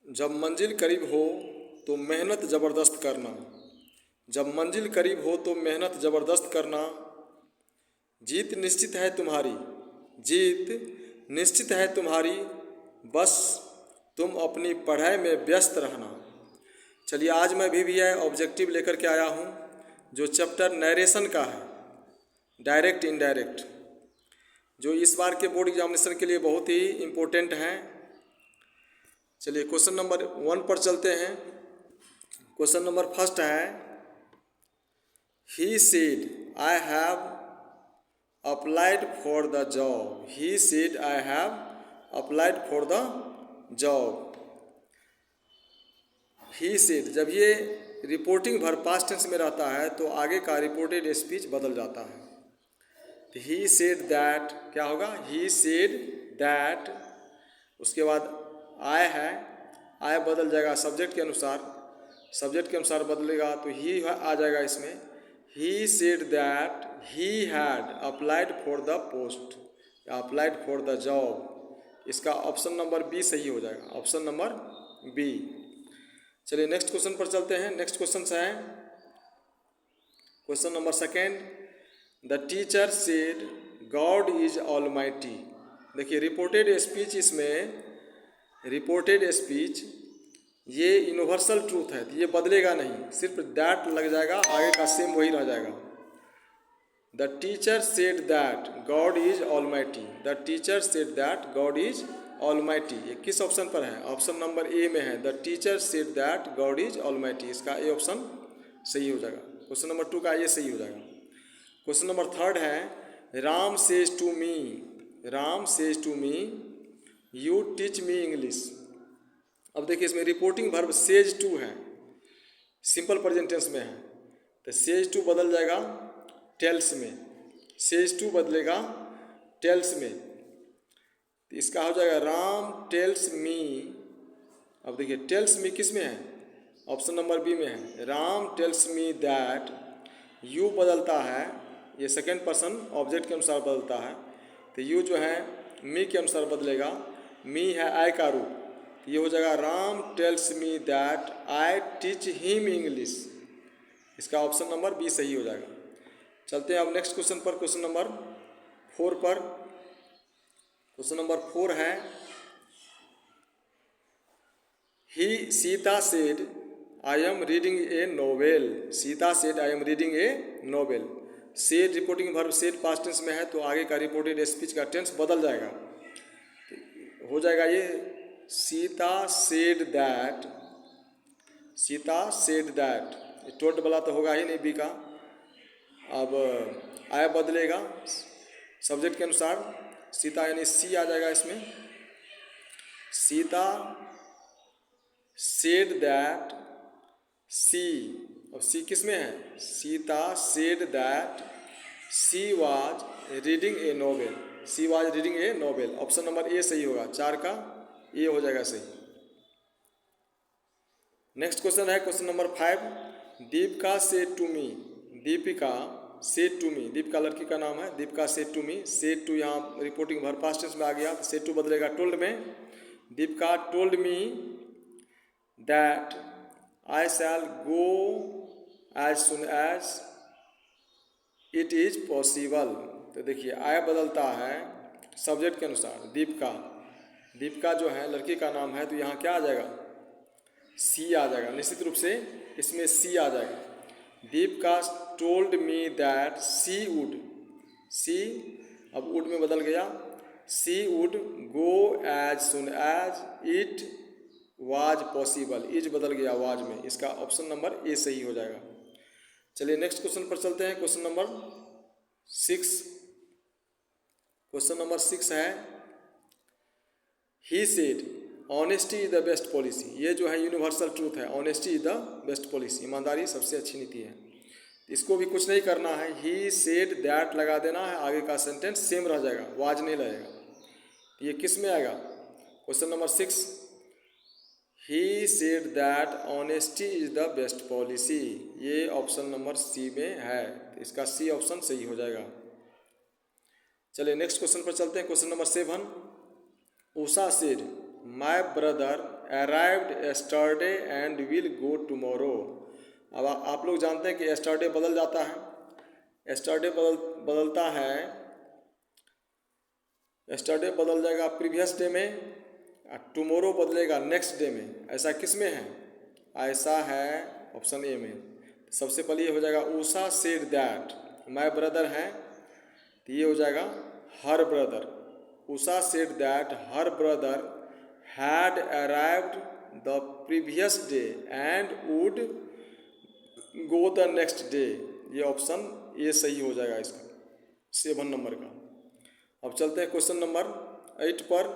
जब मंजिल करीब हो तो मेहनत ज़बरदस्त करना। जब मंजिल करीब हो तो मेहनत ज़बरदस्त करना। जीत निश्चित है तुम्हारी, जीत निश्चित है तुम्हारी, बस तुम अपनी पढ़ाई में व्यस्त रहना। चलिए आज मैं भी है ऑब्जेक्टिव लेकर के आया हूँ जो चैप्टर नरेशन का है, डायरेक्ट इनडायरेक्ट, जो इस बार के बोर्ड एग्जामिनेशन के लिए बहुत ही इम्पोर्टेंट हैं। चलिए क्वेश्चन नंबर 1 पर चलते हैं। क्वेश्चन नंबर फर्स्ट है, he said I have applied for the job. He said I have applied for the job. He said जब ये रिपोर्टिंग भर पास्ट टेंस में रहता है तो आगे का रिपोर्टेड स्पीच बदल जाता है। तो ही सेड दैट क्या होगा, ही सेड दैट। उसके बाद आई है, आई बदल जाएगा सब्जेक्ट के अनुसार, सब्जेक्ट के अनुसार बदलेगा तो ही आ जाएगा इसमें। He said that he had applied for the post या अप्लाइड फॉर द जॉब। इसका ऑप्शन नंबर बी सही हो जाएगा, ऑप्शन नंबर बी। चलिए नेक्स्ट क्वेश्चन पर चलते हैं। नेक्स्ट क्वेश्चन है question number second, the teacher said God is almighty. देखिए रिपोर्टेड स्पीच, इसमें रिपोर्टेड स्पीच ये यूनिवर्सल ट्रूथ है, तो ये बदलेगा नहीं, सिर्फ दैट लग जाएगा, आगे का सेम वही रह जाएगा। The teacher said that God is almighty. The teacher said that God is almighty. ये किस ऑप्शन पर है, ऑप्शन नंबर ए में है। The teacher said that God is almighty, इसका ए ऑप्शन सही हो जाएगा। क्वेश्चन नंबर 2 का ये सही हो जाएगा। क्वेश्चन नंबर 3 है, Ram says to me, Ram says to me you teach me English. अब देखिए इसमें रिपोर्टिंग वर्ब सेज टू है, सिंपल प्रेजेंट टेंस में है, तो सेज टू बदल जाएगा टेल्स में, सेज टू बदलेगा टेल्स में, तो इसका हो जाएगा राम टेल्स मी। अब देखिए टेल्स मी किस में है, ऑप्शन नंबर बी में है। Ram tells me that, you बदलता है, ये सेकेंड पर्सन ऑब्जेक्ट के अनुसार बदलता है, तो यू जो है मी के अनुसार बदलेगा, मी है आई का रूप, ये हो जाएगा Ram tells me that I teach him English. इसका ऑप्शन नंबर बी सही हो जाएगा। चलते हैं अब नेक्स्ट क्वेश्चन पर, क्वेश्चन नंबर 4 पर। क्वेश्चन नंबर 4 है, ही Sita said I am reading a novel. Sita said I am reading a novel. Said reporting verb, said past tense में है तो आगे का रिपोर्टेड स्पीच का टेंस बदल जाएगा, हो जाएगा ये Sita said that, Sita said that. Told वाला तो होगा ही नहीं बी का। अब आय बदलेगा सब्जेक्ट के अनुसार, सीता यानी सी आ जाएगा इसमें। सीता सेड दैट सी, अब सी किस में है, Sita said that she was reading a novel, she was reading a novel. Option number A सही होगा, 4 का ये हो जाएगा सही। नेक्स्ट क्वेश्चन है question number 5, Deepika said to me. Deepika said to me, Deepika लड़की का नाम है, Deepika said to me. Said to यहाँ रिपोर्टिंग वर्ब पास्ट टेंस में आ गया, सेड टू बदलेगा टोल्ड में। Deepika told me that I shall go as soon as it is possible. तो देखिए आई बदलता है सब्जेक्ट के अनुसार, दीपिका, दीपिका जो है लड़की का नाम है, तो यहाँ क्या आ जाएगा, सी आ जाएगा, निश्चित रूप से इसमें सी आ जाएगा। Deepika told me that she would, she अब वुड में बदल गया, she would go as soon as it was possible, is बदल गया वाज में, इसका ऑप्शन नंबर ए सही हो जाएगा। चलिए नेक्स्ट क्वेश्चन पर चलते हैं। क्वेश्चन नंबर 6, क्वेश्चन नंबर 6 है, he said honesty is the best policy. ये जो है यूनिवर्सल ट्रूथ है, honesty is the best policy, ईमानदारी सबसे अच्छी नीति है। इसको भी कुछ नहीं करना है, ही सेड दैट लगा देना है, आगे का सेंटेंस सेम रह जाएगा, वाज नहीं रहेगा। ये किस में आएगा, question number 6, he said that honesty is the best policy, ये ऑप्शन नंबर सी में है, इसका सी ऑप्शन सही हो जाएगा। चलिए नेक्स्ट क्वेश्चन पर चलते हैं। Question number 7, Usha said my brother arrived yesterday and will go tomorrow. अब आप लोग जानते हैं कि एस्टरडे बदल जाता है, एस्टरडे बदलता है, एस्टरडे बदल जाएगा प्रीवियस डे में, टुमारो बदलेगा नेक्स्ट डे में। ऐसा किस में है? ऐसा है ऑप्शन ए में। सबसे पहले ये हो जाएगा Usha said that, my brother है तो ये हो जाएगा her brother. Usha said that her brother had arrived the previous day and would go the next day. ये ऑप्शन ए सही हो जाएगा इसका, 7 नंबर का। अब चलते हैं क्वेश्चन नंबर 8 पर।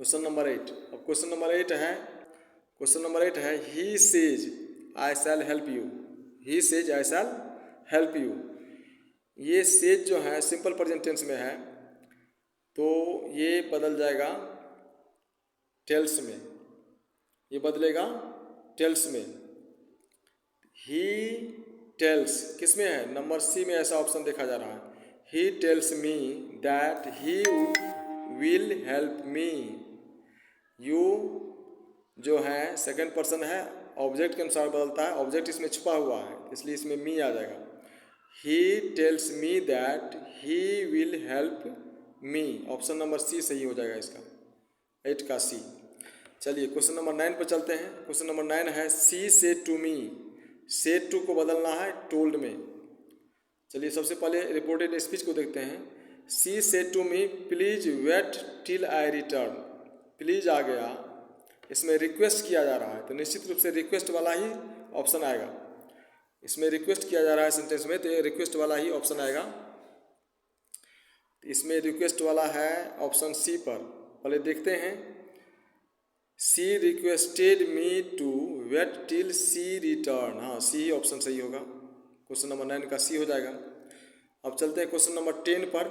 क्वेश्चन नंबर 8, अब क्वेश्चन नंबर 8 है, क्वेश्चन नंबर 8 है he says I shell help you, he says I shell help you. ये सेज जो है सिंपल प्रेजेंट टेंस में है तो ये बदल जाएगा टेल्स में, ये बदलेगा टेल्स में। ही टेल्स किस में है? नंबर सी में ऐसा ऑप्शन देखा जा रहा है। ही tells me that he will help me. You जो है सेकंड पर्सन है, ऑब्जेक्ट के अनुसार बदलता है, ऑब्जेक्ट इसमें छुपा हुआ है इसलिए इसमें मी आ जाएगा। He tells me that he will help me, option number C सही हो जाएगा इसका, 8 का सी। चलिए क्वेश्चन नंबर 9 पर चलते हैं। क्वेश्चन नंबर 9 है she said to me, said to को बदलना है टोल्ड में। चलिए सबसे पहले रिपोर्टेड स्पीच को देखते हैं। She said to me please wait till I return, please आ गया, इसमें रिक्वेस्ट किया जा रहा है तो निश्चित रूप से रिक्वेस्ट वाला ही ऑप्शन आएगा। इसमें रिक्वेस्ट किया जा रहा है सेंटेंस में तो ये रिक्वेस्ट वाला ही ऑप्शन आएगा। इसमें रिक्वेस्ट वाला है ऑप्शन सी पर। पहले देखते हैं, she requested me to wait till she return, हाँ सी ही ऑप्शन सही होगा, क्वेश्चन नंबर 9 का सी हो जाएगा। अब चलते हैं क्वेश्चन नंबर 10 पर।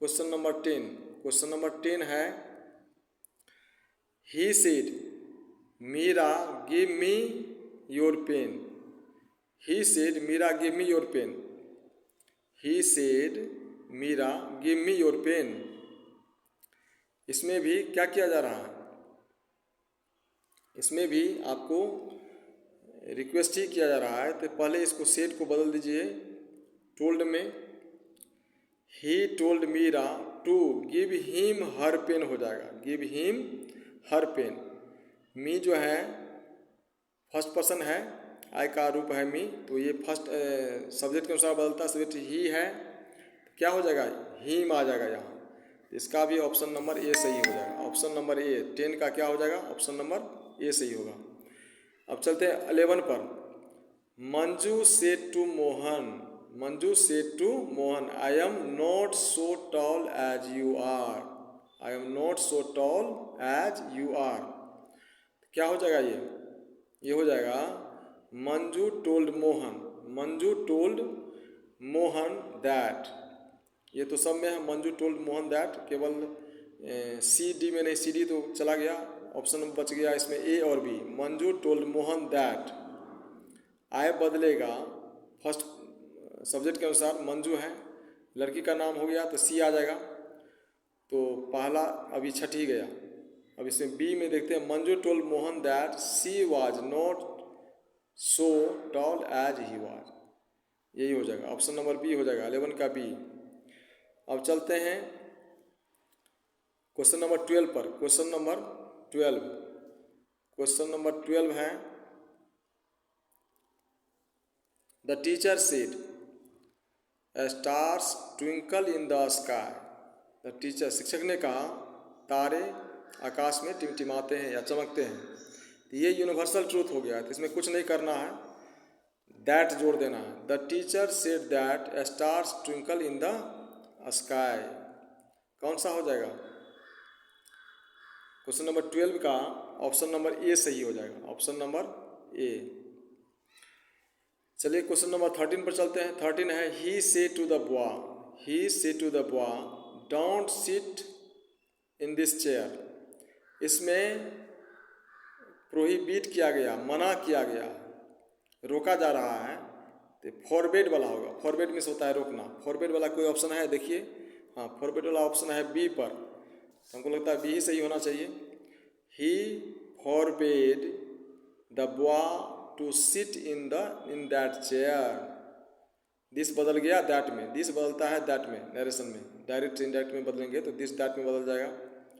क्वेश्चन नंबर 10, क्वेश्चन नंबर 10 है he said Meera give me your pen, he said Meera give me your pen, he said Meera give me your pen. इसमें भी क्या किया जा रहा है? इसमें भी आपको रिक्वेस्ट ही किया जा रहा है तो पहले इसको सेड को बदल दीजिए टोल्ड में। He told Meera to give him her pen हो जाएगा, give him her pen. Me जो है फर्स्ट पर्सन है, आई का रूप है मी, तो ये फर्स्ट सब्जेक्ट के अनुसार बदलता है, सब्जेक्ट ही है, क्या हो जाएगा? हिम आ जाएगा यहाँ। इसका भी ऑप्शन नंबर ए सही हो जाएगा, ऑप्शन नंबर ए 10 का क्या हो जाएगा? ऑप्शन नंबर ए सही होगा। अब चलते हैं 11 पर। Manju said to Mohan, Manju said to Mohan I am not so tall as you are, I am not so tall as you are. क्या हो जाएगा ये हो जाएगा Manju told Mohan, Manju told Mohan that. ये तो सब में है मंजू टोल्ड मोहन दैट, केवल सी डी में नहीं, सी डी तो चला गया, ऑप्शन बच गया इसमें ए और B. Manju told Mohan that, I बदलेगा फर्स्ट सब्जेक्ट के अनुसार, मंजू है लड़की का नाम हो गया तो सी आ जाएगा, तो पहला अभी छट ही गया। अब इसमें बी में देखते हैं Manju told Mohan that she was not so tall as he was, यही हो जाएगा, ऑप्शन नंबर बी हो जाएगा 11 का बी। अब चलते हैं क्वेश्चन नंबर 12 पर। क्वेश्चन नंबर 12, क्वेश्चन नंबर 12 है the teacher said stars twinkle in the sky, the teacher शिक्षक ने कहा तारे आकाश में टिमटिमाते हैं या चमकते हैं। तो ये यूनिवर्सल ट्रूथ हो गया, तो इसमें कुछ नहीं करना है, दैट जोड़ देना है। The teacher said that stars twinkle in the sky, कौन सा हो जाएगा? क्वेश्चन नंबर 12 का ऑप्शन नंबर ए सही हो जाएगा, ऑप्शन नंबर ए। चलिए क्वेश्चन नंबर 13 पर चलते हैं। 13 है ही said to the boy, he said to the boy don't sit in this chair. इसमें प्रोहिबिट किया गया, मना किया गया, रोका जा रहा है, तो फॉरबेड वाला होगा। फॉरबेड मीन्स होता है रोकना, फॉरबेड वाला कोई ऑप्शन है देखिए, हाँ फॉरबेड वाला ऑप्शन है बी पर, हमको लगता है बी ही सही होना चाहिए। He forbade the boy to sit in that chair. This बदल गया दैट में, दिस बदलता है दैट में नरेशन में, डायरेक्ट इनडायरेक्ट में बदलेंगे तो दिस दैट में बदल जाएगा,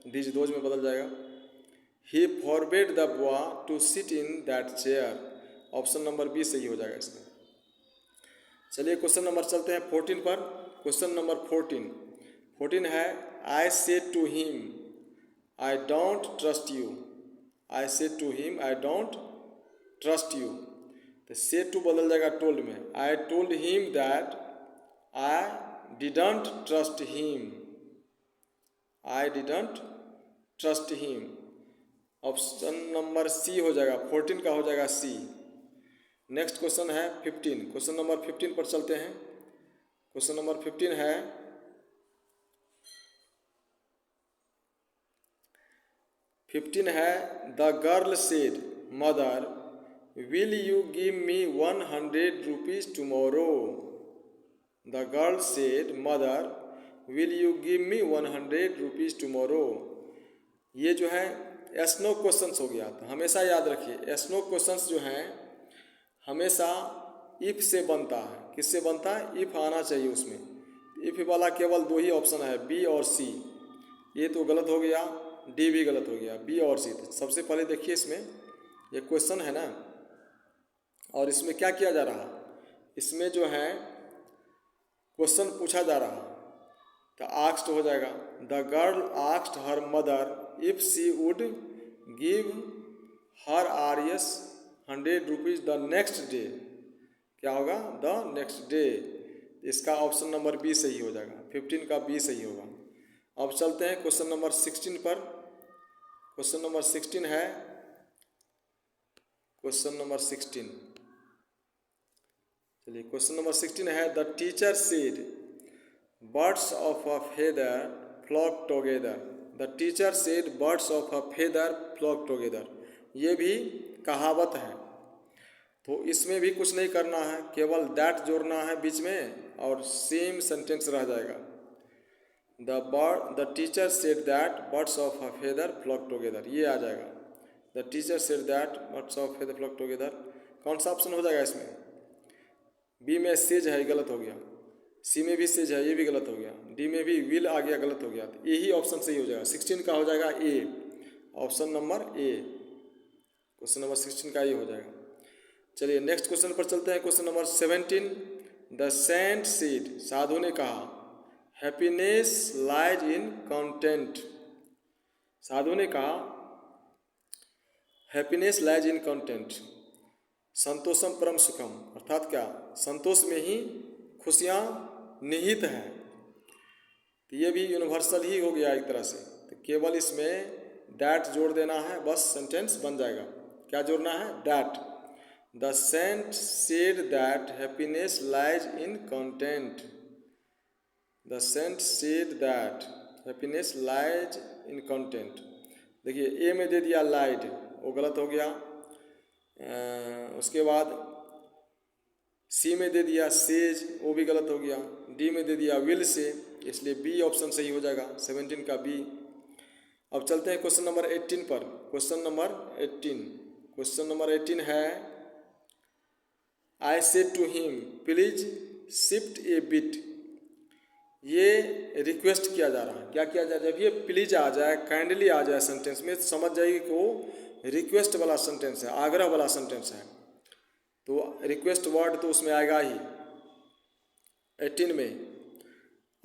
दिस दोज में बदल जाएगा। He forbade the boy to sit in that chair, option number B सही हो जाएगा इसमें। चलिए क्वेश्चन नंबर चलते हैं 14 पर। क्वेश्चन नंबर 14 है I said to him I don't trust you. I said to him I don't trust you, तो सेड टू बदल जाएगा टोल्ड में। I told him that I didn't trust him, I didn't trust him, option number C हो जाएगा, 14 का हो जाएगा सी। Next question है 15। क्वेश्चन नंबर 15 पर चलते हैं। क्वेश्चन नंबर 15 है the girl said mother will you give me 100 rupees tomorrow. The girl said mother will you give me 100 rupees tomorrow. ये जो है एस्नो क्वेश्चंस हो गया, तो हमेशा याद रखिए एस्नो क्वेश्चंस जो हैं हमेशा इफ़ से बनता है। किससे बनता है? इफ़ आना चाहिए उसमें। इफ़ वाला केवल दो ही ऑप्शन है, बी और सी। ये तो गलत हो गया, डी भी गलत हो गया, बी और सी। तो सबसे पहले देखिए इसमें ये क्वेश्चन है ना, और इसमें क्या किया जा रहा है, इसमें जो है क्वेश्चन पूछा जा रहा है, तो आस्क्ड हो जाएगा। The girl asked her mother if she would give her आर्यस 100 रुपीज़ द नेक्स्ट डे। क्या होगा? The next day. इसका ऑप्शन नंबर बी सही हो जाएगा, 15 का बी सही होगा। अब चलते हैं क्वेश्चन नंबर 16 पर। क्वेश्चन नंबर 16 है, क्वेश्चन नंबर 16, चलिए क्वेश्चन नंबर 16 है the teacher said birds of a feather flock together. The teacher said birds of a feather flock together. ये भी कहावत है, तो इसमें भी कुछ नहीं करना है, केवल दैट जोड़ना है बीच में और सेम सेंटेंस रह जाएगा। The teacher said that birds of a feather flock together, ये आ जाएगा। The teacher said that birds of feather flock together. कौन सा ऑप्शन हो जाएगा इसमें? बी में सेज है, गलत हो गया। सी में भी सेज है, ये भी गलत हो गया। डी में भी विल आ गया, गलत हो गया। तो यही ऑप्शन सही हो जाएगा, 16 का हो जाएगा A, option number A. Question number 16 का ये हो जाएगा। चलिए नेक्स्ट क्वेश्चन पर चलते हैं। Question number 17 the saint said, साधु ने कहा हैप्पीनेस लाइज इन कंटेंट। साधु ने कहा हैप्पीनेस लाइज इन कंटेंट, संतोषम परम सुखम, अर्थात क्या? संतोष में ही खुशियाँ निहित हैं। तो ये भी यूनिवर्सल ही हो गया एक तरह से, तो केवल इसमें दैट जोड़ देना है, बस सेंटेंस बन जाएगा। क्या जोड़ना है? That. The saint said that happiness lies in content. The saint said that happiness lies in content. देखिए ए में दे दिया लाइड, वो गलत हो गया। उसके बाद सी में दे दिया सेज, वो भी गलत हो गया। डी में दे दिया विल से, इसलिए बी ऑप्शन सही हो जाएगा, 17 का बी। अब चलते हैं क्वेश्चन नंबर 18 पर। क्वेश्चन नंबर 18, क्वेश्चन नंबर 18 है I said to him please shift a bit. ये रिक्वेस्ट किया जा रहा है। क्या किया जाए? जब ये प्लीज आ जाए, काइंडली आ जाए सेंटेंस में, तो समझ जाइए कि वो रिक्वेस्ट वाला सेंटेंस है, आग्रह वाला सेंटेंस है। तो रिक्वेस्ट वर्ड तो उसमें आएगा ही 18 में।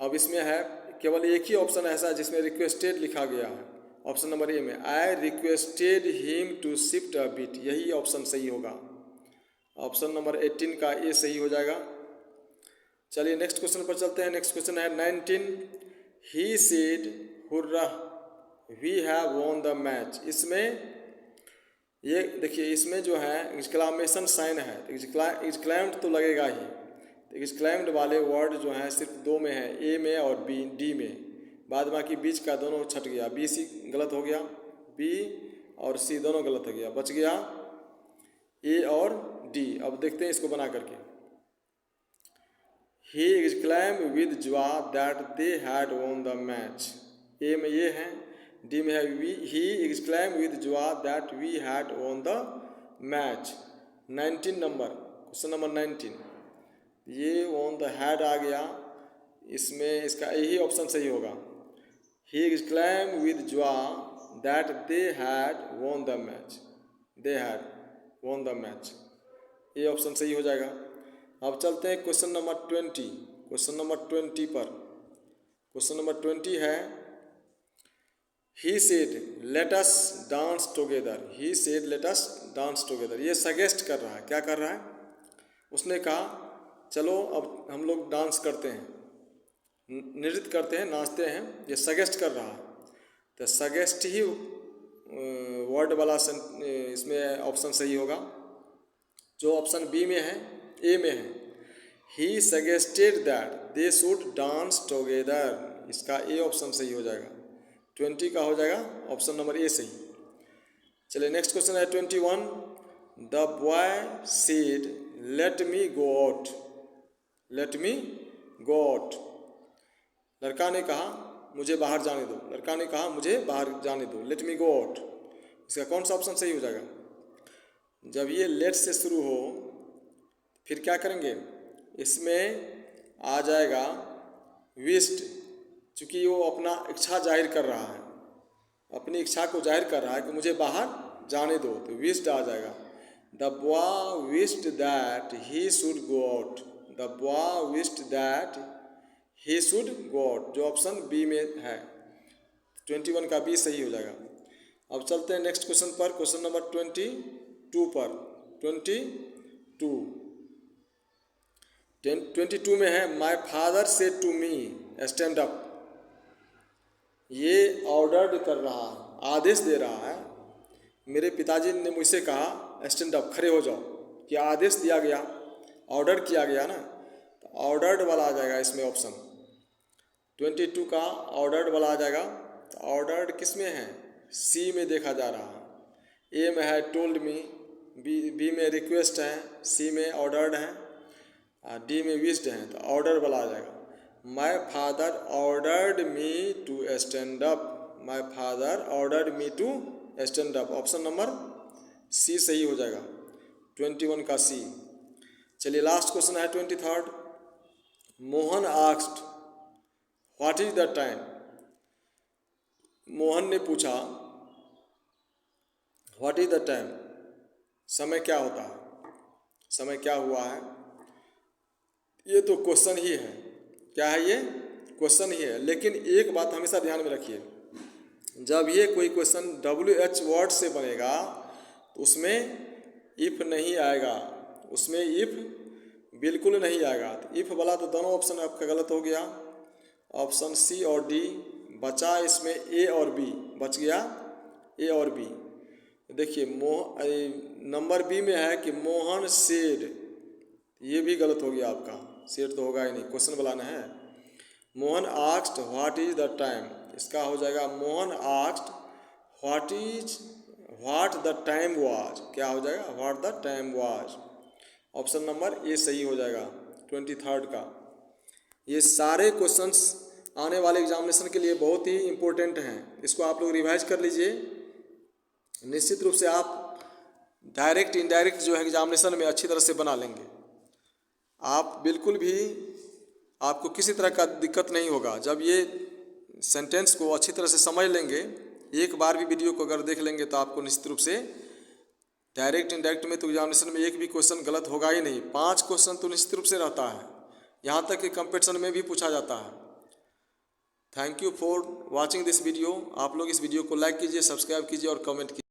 अब इसमें है केवल एक ही ऑप्शन ऐसा है जिसमें रिक्वेस्टेड लिखा गया है, ऑप्शन नंबर ए में। I requested him to shift a bit, यही ऑप्शन सही होगा, ऑप्शन नंबर 18 का ए सही हो जाएगा। चलिए नेक्स्ट क्वेश्चन पर चलते हैं। नेक्स्ट क्वेश्चन है 19 he said hurrah we have won the match. इसमें ये देखिए, इसमें जो है एक्सक्लामेशन साइन है, एक्सक्लैम्ड तो लगेगा ही। तो एक्सक्लैम्ड वाले वर्ड जो हैं सिर्फ दो में है, ए में और बी डी में, बाद बाकी बीच का दोनों छट गया। बी सी गलत हो गया, बी और सी दोनों गलत हो गया, बच गया ए और डी। अब देखते हैं इसको बना करके। He exclaimed with joy that they had won the match. A में ये है, डी में है he exclaim with joy that we had won the match. 19 number, question number 19, ये वॉन द हैड आ गया, इसमें इसका यही ऑप्शन सही होगा। He exclaim with joy that they had won the match, they had won the match, ये option सही हो जाएगा। अब चलते हैं क्वेश्चन नंबर 20, क्वेश्चन नंबर 20 पर। क्वेश्चन नंबर 20 है he said let us dance together, he said let us dance together, ये सजेस्ट कर रहा है, क्या कर रहा है, उसने कहा चलो अब हम लोग डांस करते हैं, नृत्य करते हैं, नाचते हैं, ये सजेस्ट कर रहा है। तो सजेस्ट ही वर्ड वाला इसमें ऑप्शन सही होगा, जो ऑप्शन बी में है, ए में है, he suggested that they should dance together, इसका ए ऑप्शन सही हो जाएगा। 20 का हो जाएगा ऑप्शन नंबर ए सही। चलिए नेक्स्ट क्वेश्चन है 21, the boy said let me go out, let me go out, लड़का ने कहा मुझे बाहर जाने दो, लड़का ने कहा मुझे बाहर जाने दो, लेट मी गो आउट, इसका कौन सा ऑप्शन सही हो जाएगा। जब ये लेट से शुरू हो फिर क्या करेंगे, इसमें आ जाएगा विश्ड, चूँकि वो अपना इच्छा जाहिर कर रहा है, अपनी इच्छा को जाहिर कर रहा है कि मुझे बाहर जाने दो, तो विश्ड आ जाएगा। The boy wished that he should go out, the boy wished that he should go out, जो ऑप्शन बी में है। 21 का बी सही हो जाएगा। अब चलते हैं नेक्स्ट क्वेश्चन पर, क्वेश्चन नंबर 22 पर। 22 में है my father said to me stand up, ये ऑर्डर कर रहा है, आदेश दे रहा है, मेरे पिताजी ने मुझसे कहा स्टैंड अप, खड़े हो जाओ, क्या आदेश दिया गया, ऑर्डर किया गया ना, तो ऑर्डर्ड वाला आ जाएगा इसमें ऑप्शन। 22 का ऑर्डर्ड वाला आ जाएगा। तो ऑर्डर्ड किस में है, सी में देखा जा रहा है। ए में है टोल्ड मी, बी में रिक्वेस्ट है, सी में ऑर्डर्ड है, डी में विश्ड है, तो ऑर्डर वाला आ जाएगा। My father ordered me to stand up, my father ordered me to stand up, option number C सही हो जाएगा। 21 का सी। चलिए लास्ट क्वेश्चन है 23rd, Mohan asked what is the time, Mohan ने पूछा व्हाट इज द टाइम, समय क्या होता है, समय क्या हुआ है। ये तो क्वेश्चन ही है, क्या है ये, क्वेश्चन ही है। लेकिन एक बात हमेशा ध्यान में रखिए, जब ये कोई क्वेश्चन WH वर्ड से बनेगा तो उसमें इफ नहीं आएगा, उसमें इफ बिल्कुल नहीं आएगा। तो इफ वाला तो दोनों ऑप्शन आपका गलत हो गया, ऑप्शन सी और डी बचा, इसमें ए और बी बच गया, ए और बी। देखिए नंबर बी में है कि मोहन सेड, ये भी गलत हो गया आपका, सेड तो होगा ही नहीं, क्वेश्चन बनाना है। Mohan asked what is the time, इसका हो जाएगा Mohan asked what the time was, क्या हो जाएगा, what the time was, option number A सही हो जाएगा 23rd का। ये सारे क्वेश्चंस आने वाले एग्जामिनेशन के लिए बहुत ही इम्पोर्टेंट हैं, इसको आप लोग रिवाइज कर लीजिए। निश्चित रूप से आप डायरेक्ट इनडायरेक्ट जो है एग्जामिनेशन में अच्छी तरह से बना लेंगे। आप बिल्कुल भी, आपको किसी तरह का दिक्कत नहीं होगा जब ये सेंटेंस को अच्छी तरह से समझ लेंगे। एक बार भी वीडियो को अगर देख लेंगे तो आपको निश्चित रूप से डायरेक्ट इनडायरेक्ट में तो एग्जामिनेशन में एक भी क्वेश्चन गलत होगा ही नहीं, 5 क्वेश्चन तो निश्चित रूप से रहता है, यहाँ तक कि कंपटीशन में भी पूछा जाता है। Thank you for watching this video. आप लोग इस वीडियो को लाइक कीजिए, सब्सक्राइब कीजिए और कमेंट कीजिए।